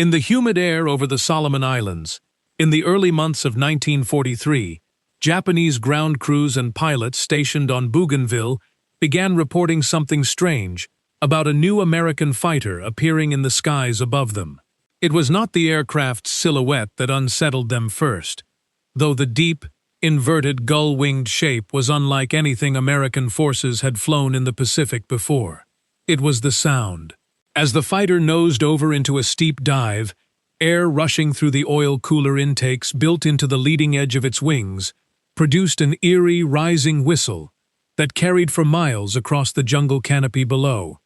In the humid air over the Solomon Islands, in the early months of 1943, Japanese ground crews and pilots stationed on Bougainville began reporting something strange about a new American fighter appearing in the skies above them. It was not the aircraft's silhouette that unsettled them first, though the deep, inverted gull-winged shape was unlike anything American forces had flown in the Pacific before. It was the sound. As the fighter nosed over into a steep dive, air rushing through the oil cooler intakes built into the leading edge of its wings produced an eerie, rising whistle that carried for miles across the jungle canopy below,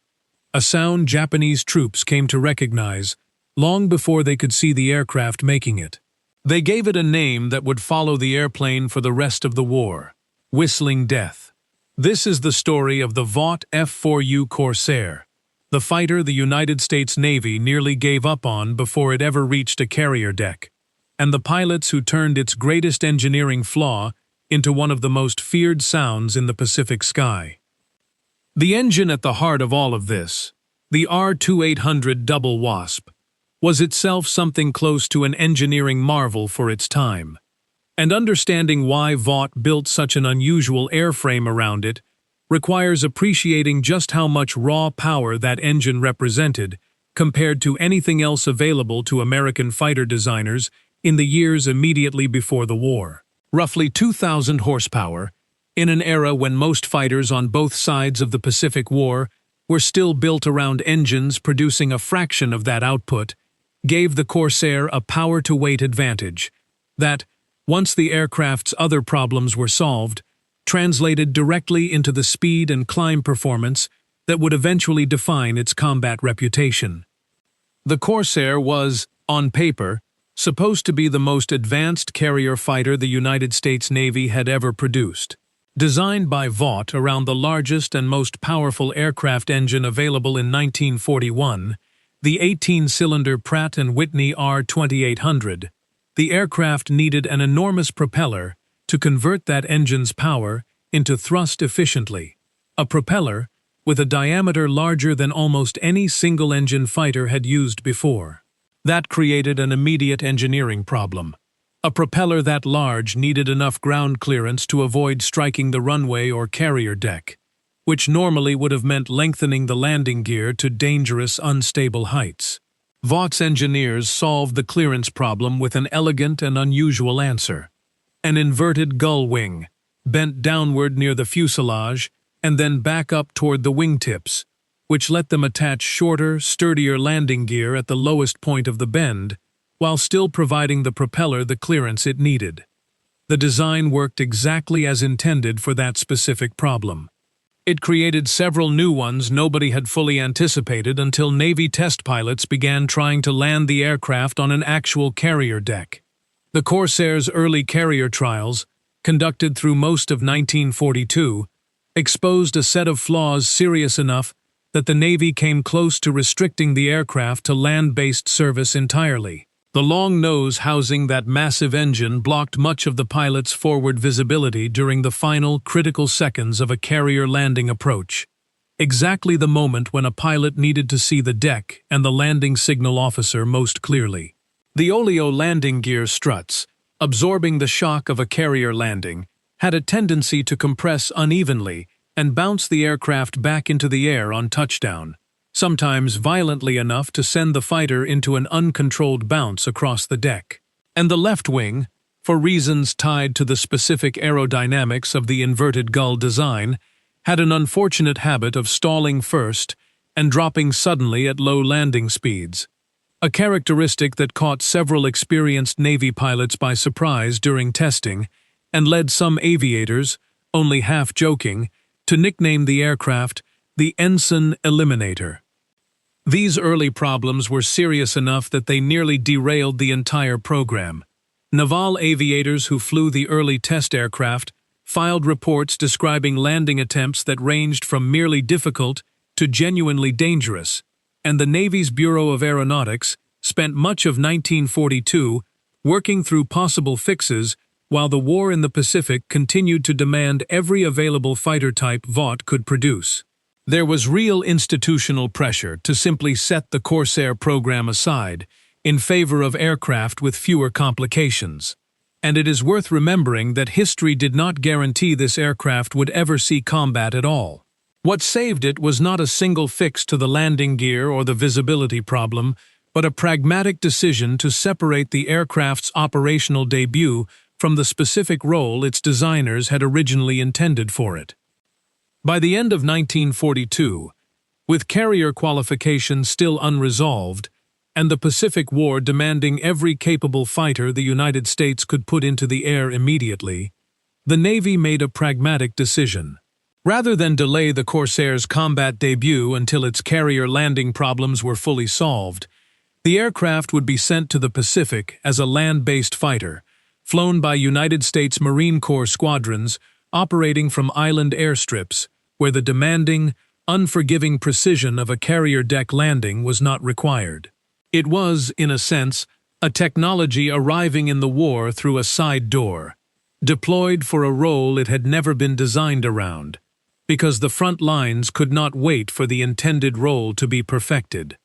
a sound Japanese troops came to recognize long before they could see the aircraft making it. They gave it a name that would follow the airplane for the rest of the war: Whistling Death. This is the story of the Vought F4U Corsair, the fighter the United States Navy nearly gave up on before it ever reached a carrier deck, and the pilots who turned its greatest engineering flaw into one of the most feared sounds in the Pacific sky. The engine at the heart of all of this, the R2800 Double Wasp, was itself something close to an engineering marvel for its time. And understanding why Vought built such an unusual airframe around it requires appreciating just how much raw power that engine represented compared to anything else available to American fighter designers in the years immediately before the war. Roughly 2,000 horsepower, in an era when most fighters on both sides of the Pacific War were still built around engines producing a fraction of that output, gave the Corsair a power-to-weight advantage that, once the aircraft's other problems were solved, translated directly into the speed and climb performance that would eventually define its combat reputation. The Corsair was, on paper, supposed to be the most advanced carrier fighter the United States Navy had ever produced. Designed by Vought around the largest and most powerful aircraft engine available in 1941, the 18-cylinder Pratt & Whitney R2800, the aircraft needed an enormous propeller to convert that engine's power into thrust efficiently, a propeller with a diameter larger than almost any single-engine fighter had used before. That created an immediate engineering problem. A propeller that large needed enough ground clearance to avoid striking the runway or carrier deck, which normally would have meant lengthening the landing gear to dangerous, unstable heights. Vought's engineers solved the clearance problem with an elegant and unusual answer: an inverted gull wing, bent downward near the fuselage and then back up toward the wingtips, which let them attach shorter, sturdier landing gear at the lowest point of the bend, while still providing the propeller the clearance it needed. The design worked exactly as intended for that specific problem. It created several new ones nobody had fully anticipated until Navy test pilots began trying to land the aircraft on an actual carrier deck. The Corsair's early carrier trials, conducted through most of 1942, exposed a set of flaws serious enough that the Navy came close to restricting the aircraft to land-based service entirely. The long nose housing that massive engine blocked much of the pilot's forward visibility during the final, critical seconds of a carrier landing approach, exactly the moment when a pilot needed to see the deck and the landing signal officer most clearly. The oleo landing gear struts, absorbing the shock of a carrier landing, had a tendency to compress unevenly and bounce the aircraft back into the air on touchdown, sometimes violently enough to send the fighter into an uncontrolled bounce across the deck. And the left wing, for reasons tied to the specific aerodynamics of the inverted gull design, had an unfortunate habit of stalling first and dropping suddenly at low landing speeds, a characteristic that caught several experienced Navy pilots by surprise during testing and led some aviators, only half joking, to nickname the aircraft the Ensign Eliminator. These early problems were serious enough that they nearly derailed the entire program. Naval aviators who flew the early test aircraft filed reports describing landing attempts that ranged from merely difficult to genuinely dangerous, and the Navy's Bureau of Aeronautics spent much of 1942 working through possible fixes while the war in the Pacific continued to demand every available fighter type Vought could produce. There was real institutional pressure to simply set the Corsair program aside in favor of aircraft with fewer complications. And it is worth remembering that history did not guarantee this aircraft would ever see combat at all. What saved it was not a single fix to the landing gear or the visibility problem, but a pragmatic decision to separate the aircraft's operational debut from the specific role its designers had originally intended for it. By the end of 1942, with carrier qualification still unresolved, and the Pacific War demanding every capable fighter the United States could put into the air immediately, the Navy made a pragmatic decision. Rather than delay the Corsair's combat debut until its carrier landing problems were fully solved, the aircraft would be sent to the Pacific as a land-based fighter, flown by United States Marine Corps squadrons operating from island airstrips, where the demanding, unforgiving precision of a carrier deck landing was not required. It was, in a sense, a technology arriving in the war through a side door, deployed for a role it had never been designed around, because the front lines could not wait for the intended role to be perfected.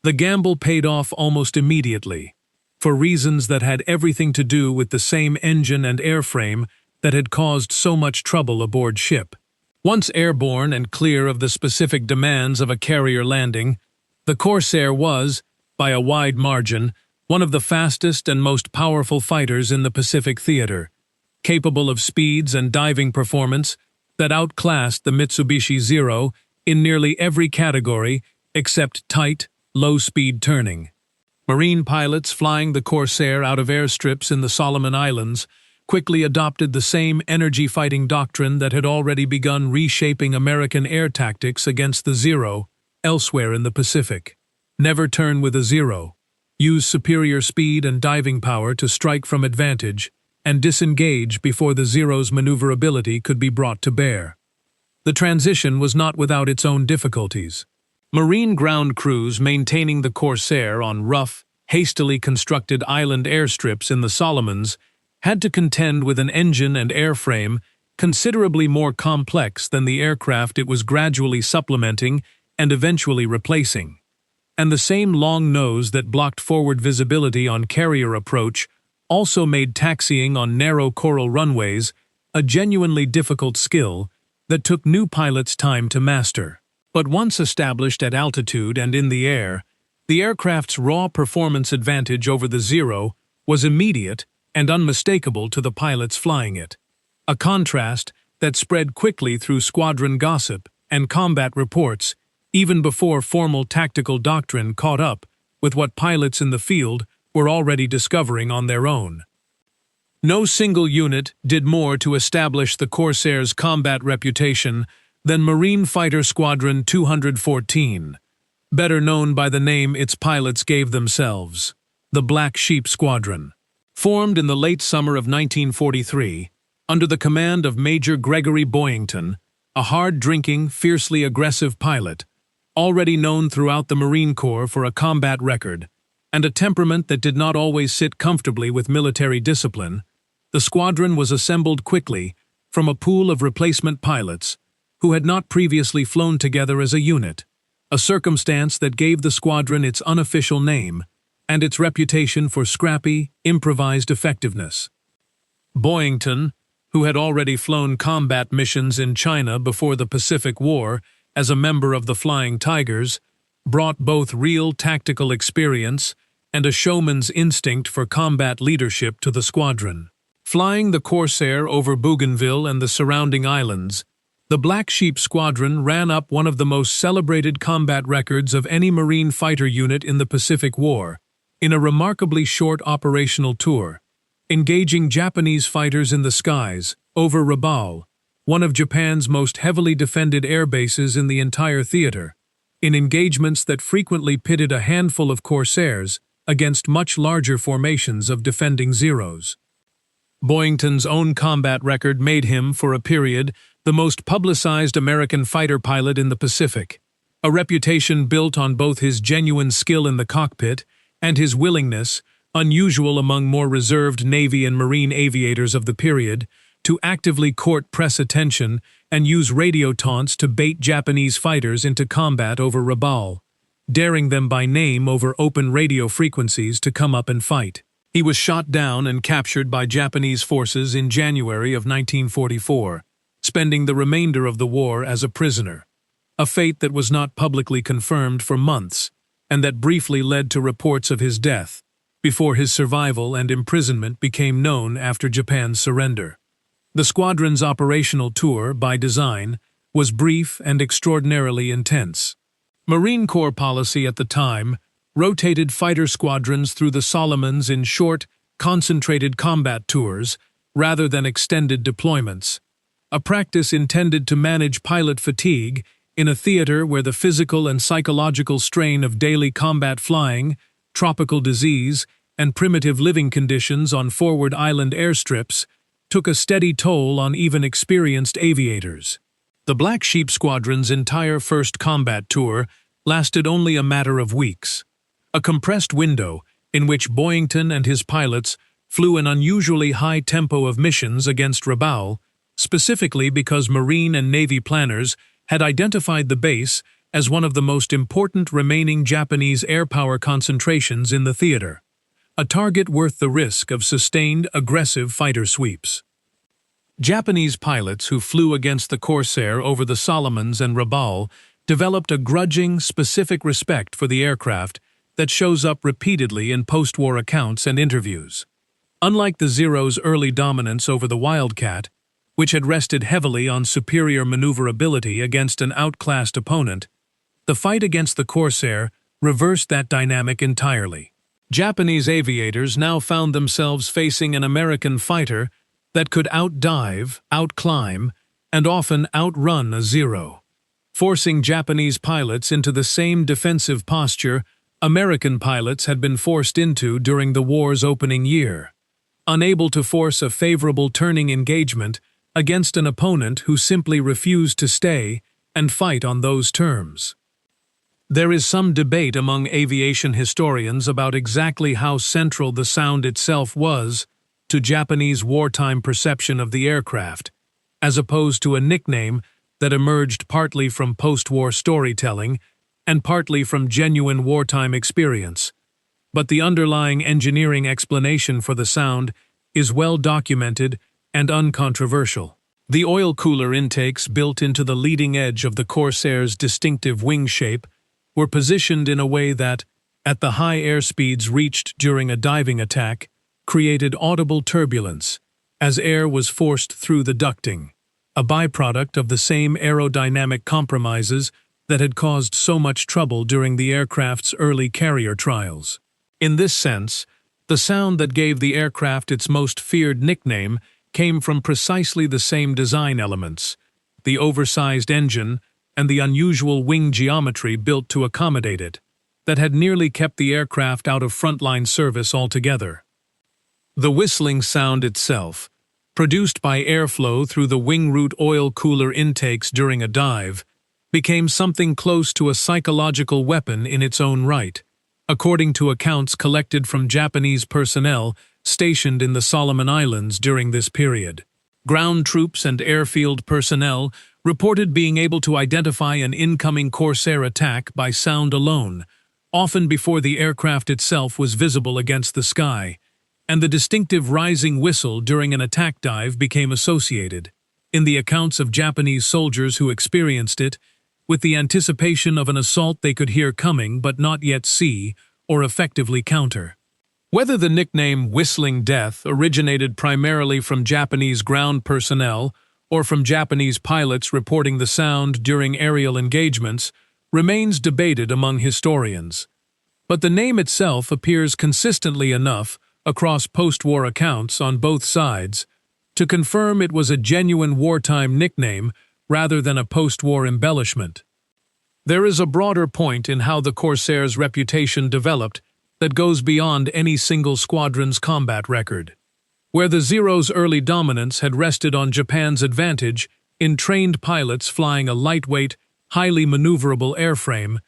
The gamble paid off almost immediately, for reasons that had everything to do with the same engine and airframe that had caused so much trouble aboard ship. Once airborne and clear of the specific demands of a carrier landing, the Corsair was, by a wide margin, one of the fastest and most powerful fighters in the Pacific theater, capable of speeds and diving performance that outclassed the Mitsubishi Zero in nearly every category except tight, low-speed turning. Marine pilots flying the Corsair out of airstrips in the Solomon Islands quickly adopted the same energy-fighting doctrine that had already begun reshaping American air tactics against the Zero elsewhere in the Pacific. Never turn with a Zero. Use superior speed and diving power to strike from advantage, and disengage before the Zero's maneuverability could be brought to bear. The transition was not without its own difficulties. Marine ground crews maintaining the Corsair on rough, hastily constructed island airstrips in the Solomons had to contend with an engine and airframe considerably more complex than the aircraft it was gradually supplementing and eventually replacing. And the same long nose that blocked forward visibility on carrier approach also made taxiing on narrow coral runways a genuinely difficult skill that took new pilots time to master. But once established at altitude and in the air, the aircraft's raw performance advantage over the Zero was immediate and unmistakable to the pilots flying it, a contrast that spread quickly through squadron gossip and combat reports even before formal tactical doctrine caught up with what pilots in the field were already discovering on their own. No single unit did more to establish the Corsair's combat reputation than Marine Fighter Squadron 214, better known by the name its pilots gave themselves, the Black Sheep Squadron. Formed in the late summer of 1943, under the command of Major Gregory Boyington, a hard-drinking, fiercely aggressive pilot, already known throughout the Marine Corps for a combat record, and a temperament that did not always sit comfortably with military discipline, the squadron was assembled quickly from a pool of replacement pilots who had not previously flown together as a unit, a circumstance that gave the squadron its unofficial name and its reputation for scrappy, improvised effectiveness. Boyington, who had already flown combat missions in China before the Pacific War as a member of the Flying Tigers, brought both real tactical experience and a showman's instinct for combat leadership to the squadron. Flying the Corsair over Bougainville and the surrounding islands, the Black Sheep Squadron ran up one of the most celebrated combat records of any Marine fighter unit in the Pacific War, in a remarkably short operational tour, engaging Japanese fighters in the skies, over Rabaul, one of Japan's most heavily defended air bases in the entire theater, in engagements that frequently pitted a handful of Corsairs against much larger formations of defending Zeros. Boyington's own combat record made him, for a period, the most publicized American fighter pilot in the Pacific, a reputation built on both his genuine skill in the cockpit and his willingness, unusual among more reserved Navy and Marine aviators of the period, to actively court press attention and use radio taunts to bait Japanese fighters into combat over Rabaul. daring them by name over open radio frequencies to come up and fight. He was shot down and captured by Japanese forces in January of 1944, spending the remainder of the war as a prisoner, a fate that was not publicly confirmed for months, and that briefly led to reports of his death, before his survival and imprisonment became known after Japan's surrender. The squadron's operational tour, by design, was brief and extraordinarily intense. Marine Corps policy at the time rotated fighter squadrons through the Solomons in short, concentrated combat tours rather than extended deployments, a practice intended to manage pilot fatigue in a theater where the physical and psychological strain of daily combat flying, tropical disease, and primitive living conditions on forward island airstrips took a steady toll on even experienced aviators. The Black Sheep Squadron's entire first combat tour lasted only a matter of weeks, a compressed window in which Boyington and his pilots flew an unusually high tempo of missions against Rabaul, specifically because Marine and Navy planners had identified the base as one of the most important remaining Japanese air power concentrations in the theater, a target worth the risk of sustained, aggressive fighter sweeps. Japanese pilots who flew against the Corsair over the Solomons and Rabaul developed a grudging, specific respect for the aircraft that shows up repeatedly in post-war accounts and interviews. Unlike the Zero's early dominance over the Wildcat, which had rested heavily on superior maneuverability against an outclassed opponent, the fight against the Corsair reversed that dynamic entirely. Japanese aviators now found themselves facing an American fighter that could outdive, outclimb, and often outrun a Zero, forcing Japanese pilots into the same defensive posture American pilots had been forced into during the war's opening year, unable to force a favorable turning engagement against an opponent who simply refused to stay and fight on those terms. There is some debate among aviation historians about exactly how central the sound itself was to Japanese wartime perception of the aircraft, as opposed to a nickname that emerged partly from post-war storytelling and partly from genuine wartime experience. But the underlying engineering explanation for the sound is well documented and uncontroversial. The oil cooler intakes built into the leading edge of the Corsair's distinctive wing shape were positioned in a way that, at the high airspeeds reached during a diving attack, created audible turbulence as air was forced through the ducting, a byproduct of the same aerodynamic compromises that had caused so much trouble during the aircraft's early carrier trials. In this sense, the sound that gave the aircraft its most feared nickname came from precisely the same design elements, the oversized engine and the unusual wing geometry built to accommodate it, that had nearly kept the aircraft out of frontline service altogether. The whistling sound itself, produced by airflow through the wing root oil cooler intakes during a dive, became something close to a psychological weapon in its own right, according to accounts collected from Japanese personnel stationed in the Solomon Islands during this period. Ground troops and airfield personnel reported being able to identify an incoming Corsair attack by sound alone, often before the aircraft itself was visible against the sky, and the distinctive rising whistle during an attack dive became associated, in the accounts of Japanese soldiers who experienced it, with the anticipation of an assault they could hear coming but not yet see or effectively counter. Whether the nickname Whistling Death originated primarily from Japanese ground personnel or from Japanese pilots reporting the sound during aerial engagements remains debated among historians. But the name itself appears consistently enough across post-war accounts on both sides to confirm it was a genuine wartime nickname rather than a post-war embellishment. There is a broader point in how the Corsair's reputation developed that goes beyond any single squadron's combat record. Where the Zero's early dominance had rested on Japan's advantage in trained pilots flying a lightweight, highly maneuverable airframe,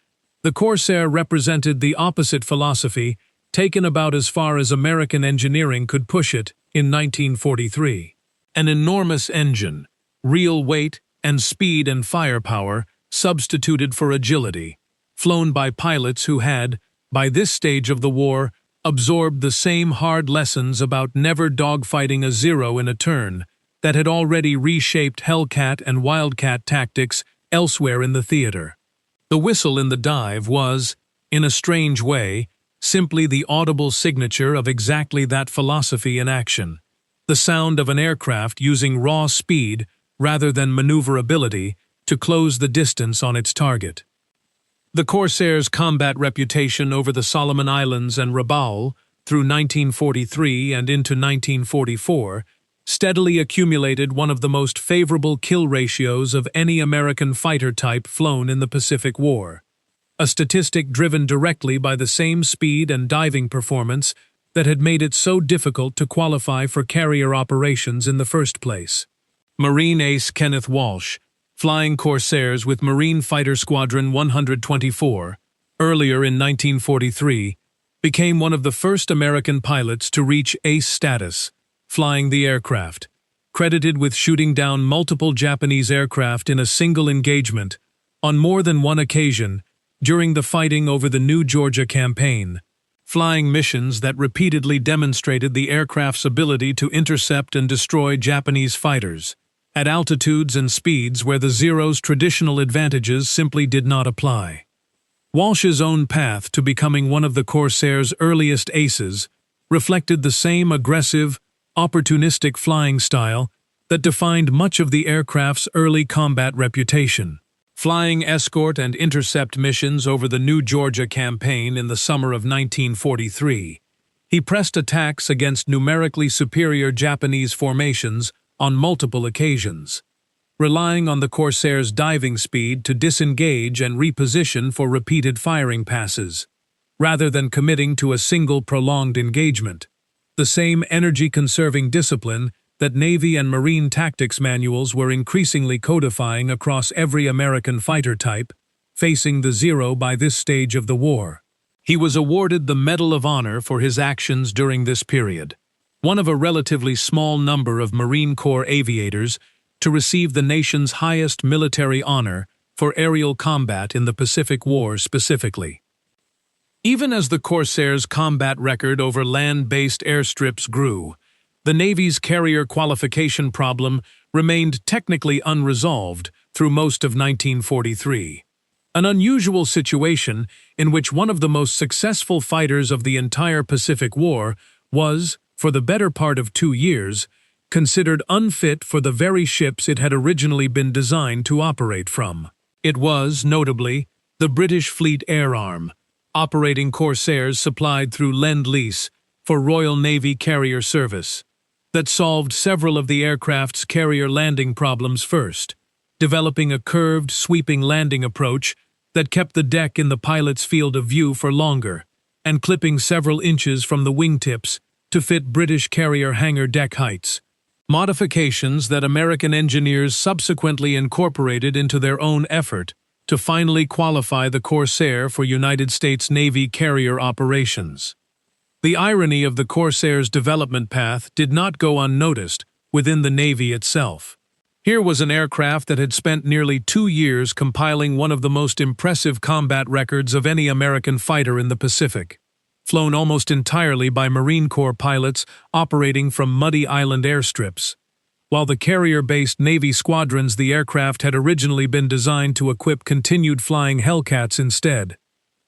the Corsair represented the opposite philosophy, taken about as far as American engineering could push it in 1943. An enormous engine, real weight and speed and firepower substituted for agility, flown by pilots who had, by this stage of the war, absorbed the same hard lessons about never dogfighting a zero in a turn that had already reshaped Hellcat and Wildcat tactics elsewhere in the theater. The whistle in the dive was, in a strange way, simply the audible signature of exactly that philosophy in action, the sound of an aircraft using raw speed rather than maneuverability to close the distance on its target. The Corsair's combat reputation over the Solomon Islands and Rabaul through 1943 and into 1944 steadily accumulated one of the most favorable kill ratios of any American fighter type flown in the Pacific War, a statistic driven directly by the same speed and diving performance that had made it so difficult to qualify for carrier operations in the first place. Marine ace Kenneth Walsh, flying Corsairs with Marine Fighter Squadron 124, earlier in 1943, became one of the first American pilots to reach ace status, flying the aircraft, credited with shooting down multiple Japanese aircraft in a single engagement, on more than one occasion, during the fighting over the New Georgia campaign, flying missions that repeatedly demonstrated the aircraft's ability to intercept and destroy Japanese fighters, at altitudes and speeds where the Zero's traditional advantages simply did not apply. Walsh's own path to becoming one of the Corsair's earliest aces reflected the same aggressive, opportunistic flying style that defined much of the aircraft's early combat reputation. Flying escort and intercept missions over the New Georgia campaign in the summer of 1943, he pressed attacks against numerically superior Japanese formations on multiple occasions, relying on the Corsair's diving speed to disengage and reposition for repeated firing passes, rather than committing to a single prolonged engagement, the same energy-conserving discipline that Navy and Marine tactics manuals were increasingly codifying across every American fighter type facing the Zero by this stage of the war. He was awarded the Medal of Honor for his actions during this period, one of a relatively small number of Marine Corps aviators to receive the nation's highest military honor for aerial combat in the Pacific War specifically. Even as the Corsair's combat record over land-based airstrips grew, the Navy's carrier qualification problem remained technically unresolved through most of 1943. An unusual situation in which one of the most successful fighters of the entire Pacific War was, for the better part of 2 years, considered unfit for the very ships it had originally been designed to operate from. It was, notably, the British Fleet Air Arm, operating Corsairs supplied through Lend-Lease for Royal Navy carrier service, that solved several of the aircraft's carrier landing problems first, developing a curved, sweeping landing approach that kept the deck in the pilot's field of view for longer, and clipping several inches from the wingtips to fit British carrier hangar deck heights, modifications that American engineers subsequently incorporated into their own effort to finally qualify the Corsair for United States Navy carrier operations. The irony of the Corsair's development path did not go unnoticed within the Navy itself. Here was an aircraft that had spent nearly 2 years compiling one of the most impressive combat records of any American fighter in the Pacific, flown almost entirely by Marine Corps pilots operating from muddy island airstrips, while the carrier-based Navy squadrons the aircraft had originally been designed to equip continued flying Hellcats instead,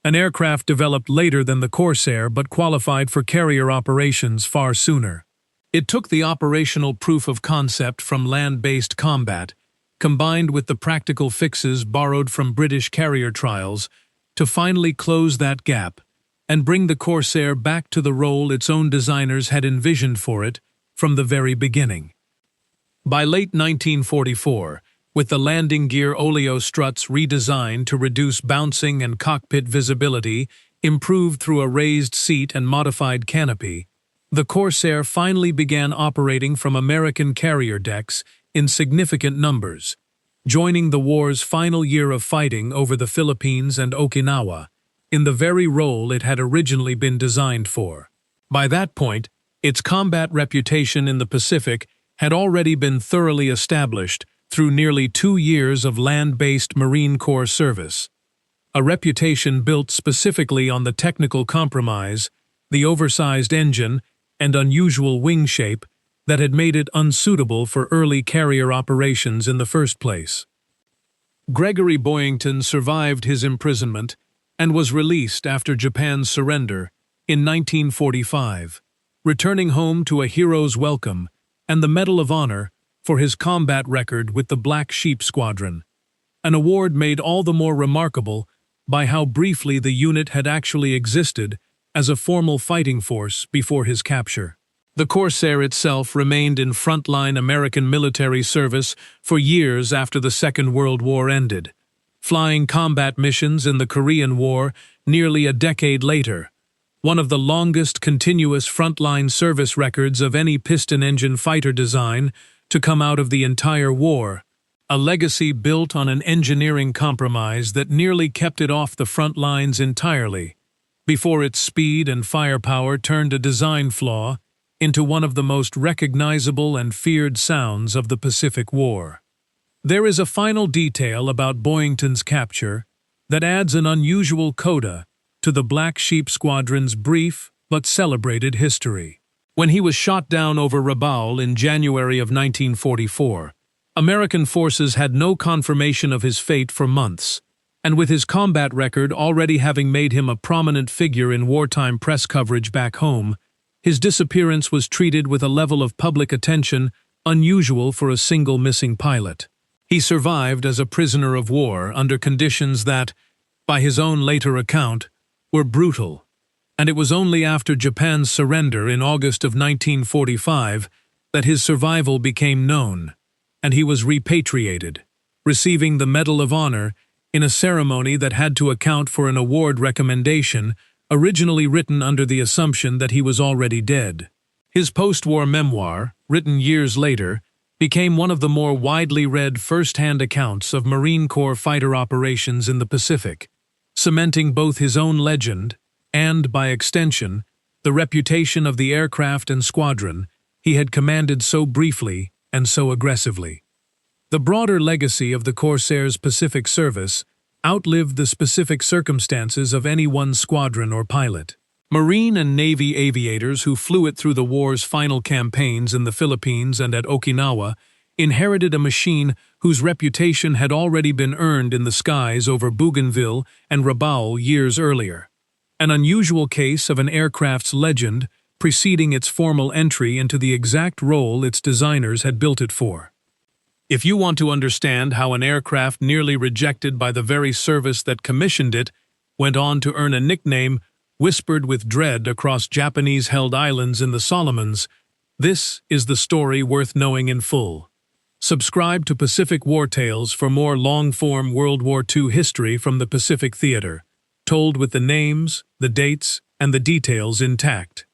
an aircraft developed later than the Corsair but qualified for carrier operations far sooner. It took the operational proof of concept from land-based combat, combined with the practical fixes borrowed from British carrier trials, to finally close that gap and bring the Corsair back to the role its own designers had envisioned for it from the very beginning. By late 1944, with the landing gear oleo struts redesigned to reduce bouncing and cockpit visibility, improved through a raised seat and modified canopy, the Corsair finally began operating from American carrier decks in significant numbers, joining the war's final year of fighting over the Philippines and Okinawa, in the very role it had originally been designed for. By that point, its combat reputation in the Pacific had already been thoroughly established through nearly 2 years of land-based Marine Corps service. a reputation built specifically on the technical compromise, the oversized engine, and unusual wing shape that had made it unsuitable for early carrier operations in the first place. Gregory Boyington survived his imprisonment and was released after Japan's surrender in 1945, returning home to a hero's welcome and the Medal of Honor for his combat record with the Black Sheep Squadron, an award made all the more remarkable by how briefly the unit had actually existed as a formal fighting force before his capture. The Corsair itself remained in frontline American military service for years after the Second World War ended, flying combat missions in the Korean War nearly a decade later, one of the longest continuous frontline service records of any piston-engine fighter design to come out of the entire war, a legacy built on an engineering compromise that nearly kept it off the front lines entirely, before its speed and firepower turned a design flaw into one of the most recognizable and feared sounds of the Pacific War. There is a final detail about Boyington's capture that adds an unusual coda to the Black Sheep Squadron's brief but celebrated history. When he was shot down over Rabaul in January of 1944, American forces had no confirmation of his fate for months, and with his combat record already having made him a prominent figure in wartime press coverage back home, his disappearance was treated with a level of public attention unusual for a single missing pilot. He survived as a prisoner of war under conditions that, by his own later account, were brutal, and it was only after Japan's surrender in August of 1945 that his survival became known, and he was repatriated, receiving the Medal of Honor in a ceremony that had to account for an award recommendation originally written under the assumption that he was already dead. His post-war memoir, written years later, became one of the more widely read first-hand accounts of Marine Corps fighter operations in the Pacific, cementing both his own legend and, by extension, the reputation of the aircraft and squadron he had commanded so briefly and so aggressively. The broader legacy of the Corsair's Pacific service outlived the specific circumstances of any one squadron or pilot. Marine and Navy aviators who flew it through the war's final campaigns in the Philippines and at Okinawa inherited a machine whose reputation had already been earned in the skies over Bougainville and Rabaul years earlier, an unusual case of an aircraft's legend preceding its formal entry into the exact role its designers had built it for. If you want to understand how an aircraft nearly rejected by the very service that commissioned it went on to earn a nickname whispered with dread across Japanese-held islands in the Solomons, this is the story worth knowing in full. Subscribe to Pacific War Tales for more long-form World War II history from the Pacific Theater, told with the names, the dates, and the details intact.